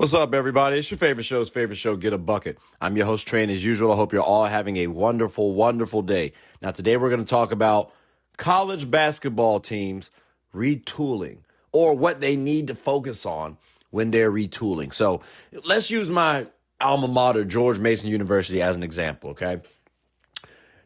What's up, everybody? It's your favorite show, Get a Bucket. I'm your host, Train, as usual. I hope you're all having a wonderful, wonderful day. Now, today we're going to talk about college basketball teams retooling, or what they need to focus on when they're retooling. So let's use my alma mater, George Mason University, as an example, okay?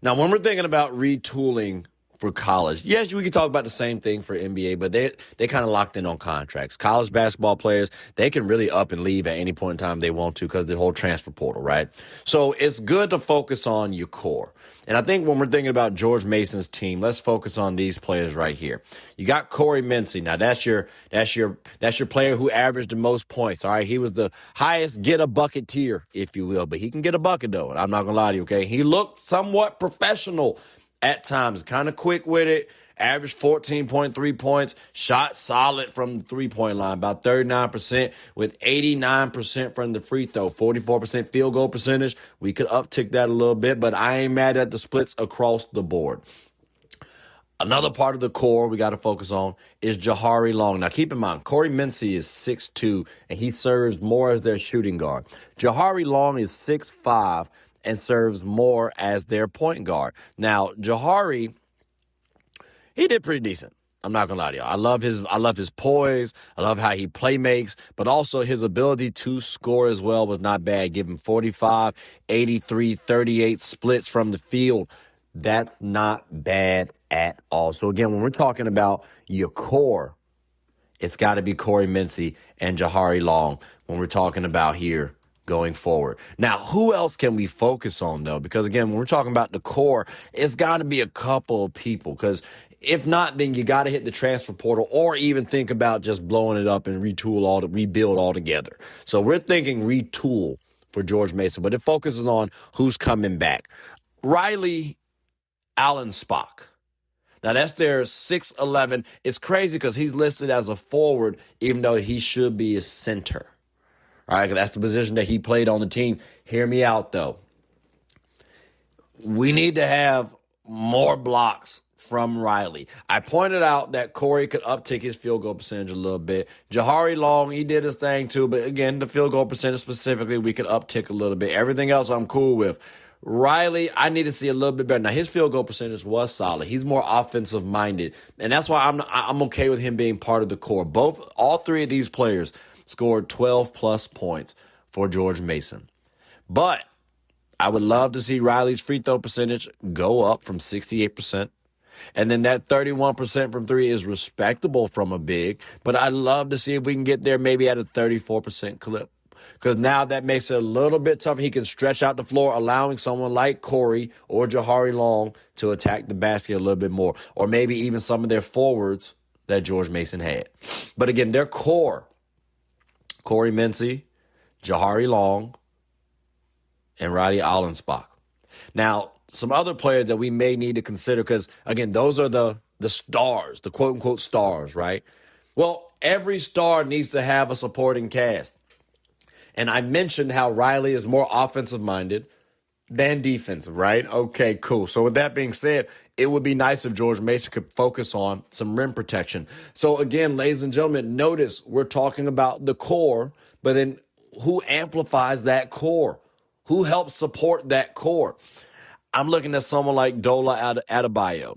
Now, when we're thinking about retooling for college, yes, we can talk about the same thing for NBA, but they kind of locked in on contracts. College basketball players, they can really up and leave at any point in time they want to because the whole transfer portal, right? So it's good to focus on your core. And I think when we're thinking about George Mason's team, let's focus on these players right here. You got Korey Mincy. Now that's your player who averaged the most points. All right, he was the highest get a bucket tier, if you will, but he can get a bucket though. I'm not gonna lie to you. Okay, he looked somewhat professional at times, kind of quick with it, averaged 14.3 points, shot solid from the three-point line, about 39%, with 89% from the free throw, 44% field goal percentage. We could uptick that a little bit, but I ain't mad at the splits across the board. Another part of the core we got to focus on is Jahari Long. Now, keep in mind, Korey Mincy is 6'2", and he serves more as their shooting guard. Jahari Long is 6'5", and serves more as their point guard. Now, Jahari, he did pretty decent. I'm not gonna lie to you. I love his poise. I love how he play makes, but also his ability to score as well was not bad. Give him 45, 83, 38 splits from the field. That's not bad at all. So again, when we're talking about your core, it's got to be Korey Mincy and Jahari Long when we're talking about here going forward. Now, who else can we focus on, though? Because, again, when we're talking about the core, it's got to be a couple of people. Because if not, then you got to hit the transfer portal or even think about just blowing it up and rebuild all together. So we're thinking retool for George Mason, but it focuses on who's coming back. Riley Allenspach. Now, that's their 6'11". It's crazy because he's listed as a forward, even though he should be a center. All right, that's the position that he played on the team. Hear me out, though. We need to have more blocks from Riley. I pointed out that Korey could uptick his field goal percentage a little bit. Jahari Long, he did his thing too, but again, the field goal percentage specifically, we could uptick a little bit. Everything else I'm cool with. Riley, I need to see a little bit better. Now, his field goal percentage was solid. He's more offensive minded, and that's why I'm okay with him being part of the core. All three of these players scored 12-plus points for George Mason. But I would love to see Riley's free throw percentage go up from 68%. And then that 31% from three is respectable from a big. But I'd love to see if we can get there maybe at a 34% clip. Because now that makes it a little bit tougher. He can stretch out the floor, allowing someone like Korey or Jahari Long to attack the basket a little bit more. Or maybe even some of their forwards that George Mason had. But again, their core, Korey Mincy, Jahari Long, and Riley Allenspach. Now, some other players that we may need to consider, because, again, those are the stars, the quote-unquote stars, right? Well, every star needs to have a supporting cast. And I mentioned how Riley is more offensive-minded than defensive, right? Okay, cool. So with that being said, it would be nice if George Mason could focus on some rim protection. So again, ladies and gentlemen, notice we're talking about the core, but then who amplifies that core? Who helps support that core? I'm looking at someone like Dola Adabayo.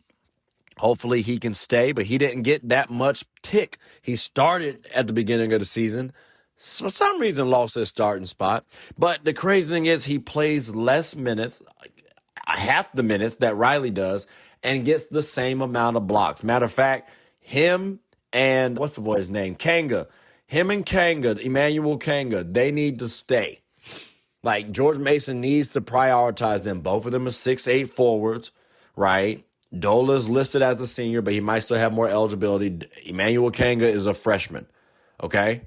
Hopefully he can stay, but he didn't get that much tick. He started at the beginning of the season. For some reason, lost his starting spot. But the crazy thing is he plays less minutes, half the minutes that Riley does, and gets the same amount of blocks. Matter of fact, him and, what's the boy's name? Kanga. Him and Kanga, Emmanuel Kanga, they need to stay. Like, George Mason needs to prioritize them. Both of them are 6'8" forwards, right? Dola's listed as a senior, but he might still have more eligibility. Emmanuel Kanga is a freshman, okay?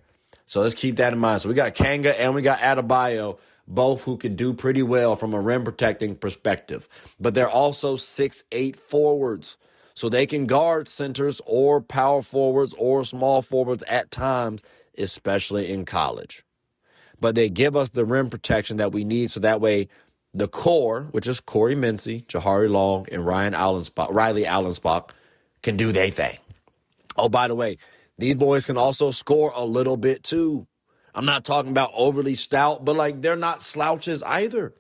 So let's keep that in mind. So we got Kanga and we got Adabayo, both who could do pretty well from a rim protecting perspective. But they're also 6'8" forwards. So they can guard centers or power forwards or small forwards at times, especially in college. But they give us the rim protection that we need, so that way the core, which is Korey Mincy, Jahari Long, and Riley Allenspach, can do their thing. Oh, by the way, these boys can also score a little bit too. I'm not talking about overly stout, but like they're not slouches either.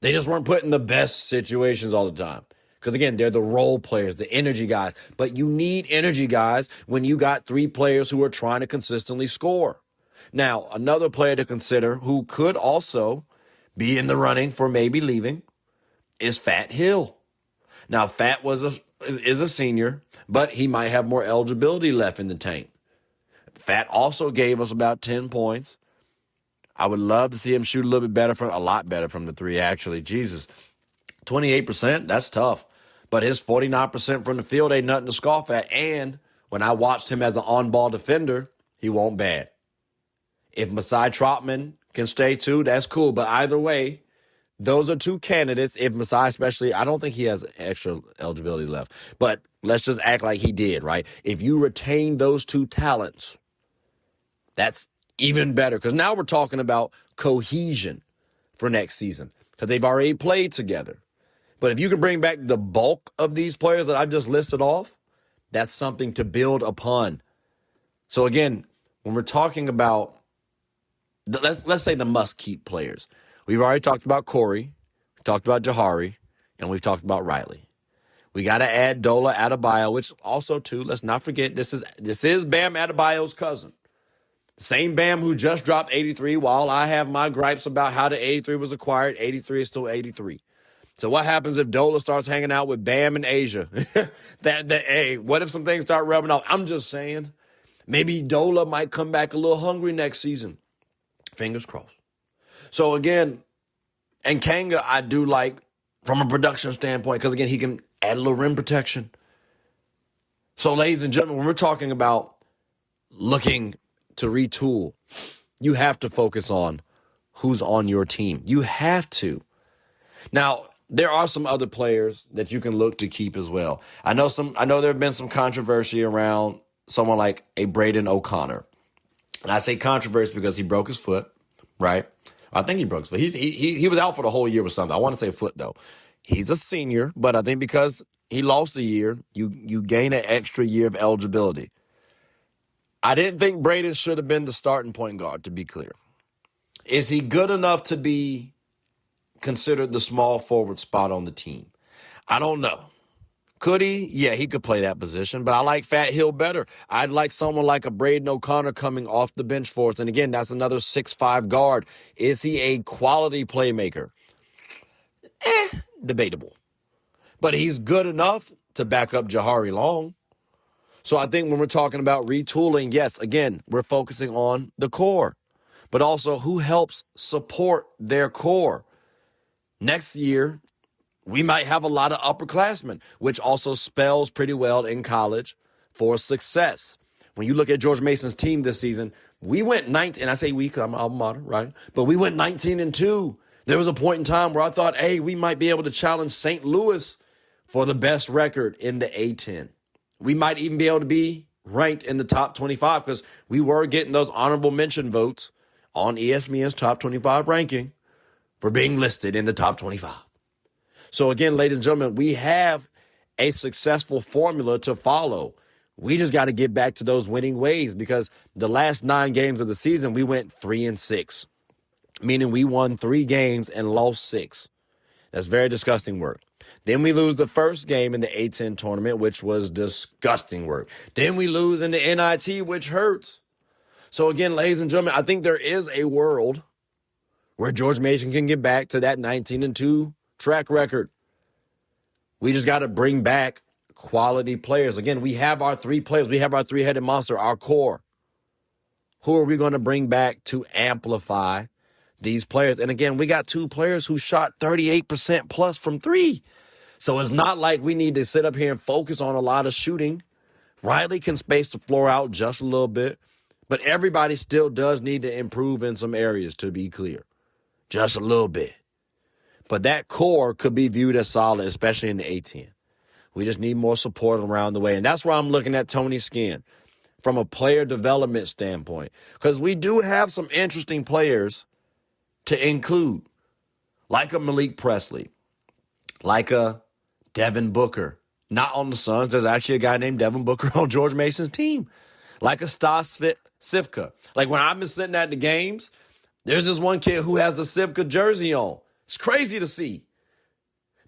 They just weren't put in the best situations all the time. Because again, they're the role players, the energy guys. But you need energy guys when you got 3 players who are trying to consistently score. Now, another player to consider who could also be in the running for maybe leaving is Fatt Hill. Now, Fatt is a senior, but he might have more eligibility left in the tank. Fatt also gave us about 10 points. I would love to see him shoot a lot better from the 3, actually. Jesus, 28%, that's tough. But his 49% from the field ain't nothing to scoff at. And when I watched him as an on-ball defender, he won't bad. If Masai Troutman can stay too, that's cool. But either way, those are 2 candidates. If Masai especially, I don't think he has extra eligibility left. But let's just act like he did, right? If you retain those 2 talents, that's even better. Because now we're talking about cohesion for next season. Because they've already played together. But if you can bring back the bulk of these players that I just listed off, that's something to build upon. So again, when we're talking about, let's say the must-keep players. We've already talked about Korey, we talked about Jahari, and we've talked about Riley. We got to add Dola, Adabayo, which also, too, let's not forget, this is Bam Adebayo's cousin. The same Bam who just dropped 83, while I have my gripes about how the 83 was acquired, 83 is still 83. So what happens if Dola starts hanging out with Bam in Asia? Hey, what if some things start rubbing off? I'm just saying, maybe Dola might come back a little hungry next season. Fingers crossed. So again, and Kanga I do like from a production standpoint because, again, he can add a little rim protection. So, ladies and gentlemen, when we're talking about looking to retool, you have to focus on who's on your team. You have to. Now, there are some other players that you can look to keep as well. I know there have been some controversy around someone like a Brayden O'Connor. And I say controversy because he broke his foot, right? I think he broke his foot. He was out for the whole year with something. I want to say foot, though. He's a senior, but I think because he lost a year, you gain an extra year of eligibility. I didn't think Brayden should have been the starting point guard, to be clear. Is he good enough to be considered the small forward spot on the team? I don't know. Could he? Yeah, he could play that position, but I like Fatt Hill better. I'd like someone like a Brayden O'Connor coming off the bench for us. And again, that's another 6'5" guard. Is he a quality playmaker? Debatable. But he's good enough to back up Jahari Long. So I think when we're talking about retooling, yes, again, we're focusing on the core, but also who helps support their core. Next year, we might have a lot of upperclassmen, which also spells pretty well in college for success. When you look at George Mason's team this season, we went 19, and I say we because I'm an alma mater, right? But we went 19-2. There was a point in time where I thought, hey, we might be able to challenge St. Louis for the best record in the A10. We might even be able to be ranked in the top 25 because we were getting those honorable mention votes on ESPN's top 25 ranking for being listed in the top 25. So again, ladies and gentlemen, we have a successful formula to follow. We just got to get back to those winning ways because the last 9 games of the season, we went 3-6, meaning we won 3 games and lost 6. That's very disgusting work. Then we lose the first game in the A10 tournament, which was disgusting work. Then we lose in the NIT, which hurts. So again, ladies and gentlemen, I think there is a world where George Mason can get back to that 19-2 track record. We just got to bring back quality players. Again, we have our 3 players. We have our 3-headed monster, our core. Who are we going to bring back to amplify these players? And again, we got 2 players who shot 38% plus from 3. So it's not like we need to sit up here and focus on a lot of shooting. Riley can space the floor out just a little bit, but everybody still does need to improve in some areas, to be clear. Just a little bit. But that core could be viewed as solid, especially in the A10. We just need more support around the way. And that's where I'm looking at Tony Skinn from a player development standpoint. Because we do have some interesting players to include, like a Malik Presley, like a Devin Booker. Not on the Suns. There's actually a guy named Devin Booker on George Mason's team. Like a Stas Sivka. Like when I've been sitting at the games, there's this one kid who has a Sivka jersey on. It's crazy to see.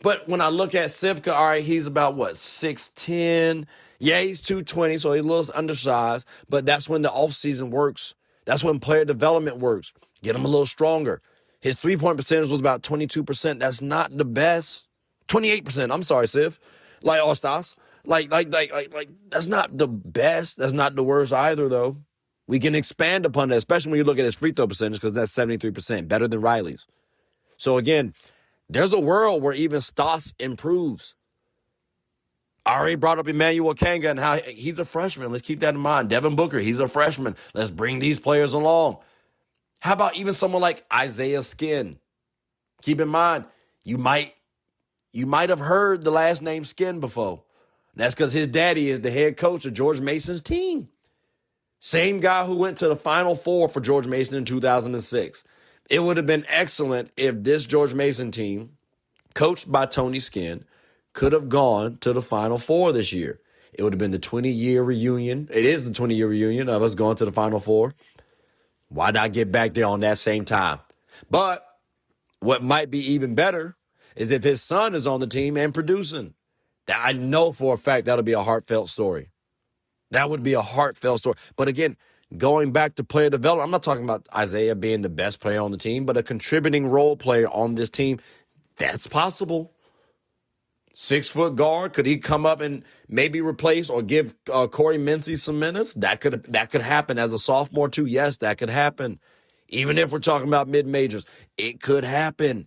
But when I look at Sivka, all right, he's about, 6'10"? Yeah, he's 220, so he's a little undersized. But that's when the offseason works. That's when player development works. Get him a little stronger. His three-point percentage was about 22%. That's not the best. 28%. I'm sorry, Siv. Like Ostas. Like, that's not the best. That's not the worst either, though. We can expand upon that, especially when you look at his free throw percentage, because that's 73%, better than Riley's. So, again, there's a world where even Stas improves. I already brought up Emmanuel Kanga and how he's a freshman. Let's keep that in mind. Devin Booker, he's a freshman. Let's bring these players along. How about even someone like Isaiah Skin? Keep in mind, you might have heard the last name Skin before. That's because his daddy is the head coach of George Mason's team. Same guy who went to the Final Four for George Mason in 2006. It would have been excellent if this George Mason team, coached by Tony Skin, could have gone to the Final Four this year. It would have been the 20-year reunion. It is the 20-year reunion of us going to the Final Four. Why not get back there on that same time? But what might be even better is if his son is on the team and producing. That I know for a fact that'll be a heartfelt story. That would be a heartfelt story. But again, going back to player development, I'm not talking about Isaiah being the best player on the team, but a contributing role player on this team. That's possible. 6-foot guard, could he come up and maybe replace or give Korey Mincy some minutes? That could happen as a sophomore too. Yes, that could happen. Even if we're talking about mid-majors, it could happen.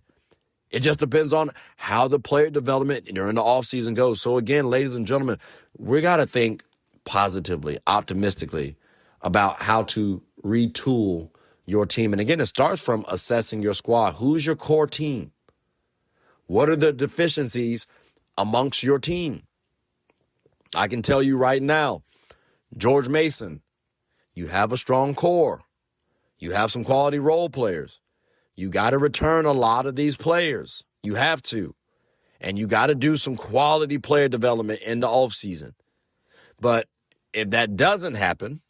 It just depends on how the player development during the offseason goes. So again, ladies and gentlemen, we got to think positively, optimistically about how to retool your team. And again, it starts from assessing your squad. Who's your core team? What are the deficiencies amongst your team? I can tell you right now, George Mason, you have a strong core. You have some quality role players. You got to return a lot of these players. You have to. And you got to do some quality player development in the offseason. But if that doesn't happen,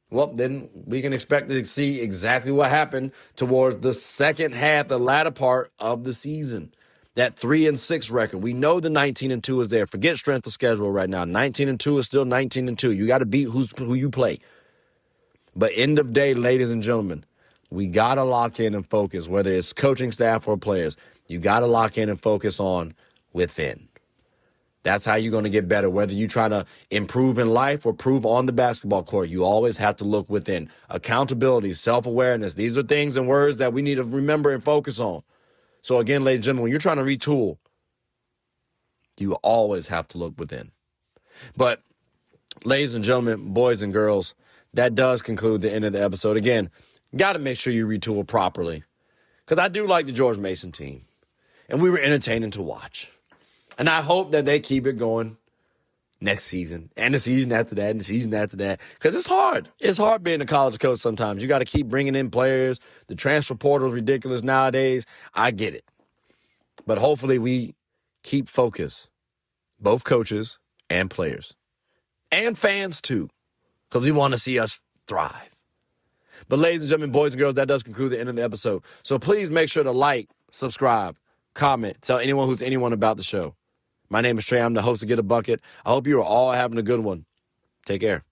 well, then we can expect to see exactly what happened towards the second half, the latter part of the season. That 3-6 record. We know the 19-2 is there. Forget strength of schedule right now. 19-2 is still 19-2. You got to beat who you play. But end of day, ladies and gentlemen, we got to lock in and focus, whether it's coaching staff or players. You got to lock in and focus on within. That's how you're going to get better. Whether you're trying to improve in life or improve on the basketball court, you always have to look within. Accountability, self-awareness. These are things and words that we need to remember and focus on. So again, ladies and gentlemen, when you're trying to retool, you always have to look within. But ladies and gentlemen, boys and girls, that does conclude the end of the episode. Again, got to make sure you retool properly. Because I do like the George Mason team. And we were entertaining to watch. And I hope that they keep it going next season. And the season after that and the season after that. Because it's hard. It's hard being a college coach sometimes. You got to keep bringing in players. The transfer portal is ridiculous nowadays. I get it. But hopefully we keep focus. Both coaches and players. And fans too. Because we want to see us thrive. But ladies and gentlemen, boys and girls, that does conclude the end of the episode. So please make sure to like, subscribe, comment, tell anyone who's anyone about the show. My name is Trey. I'm the host of Get a Bucket. I hope you are all having a good one. Take care.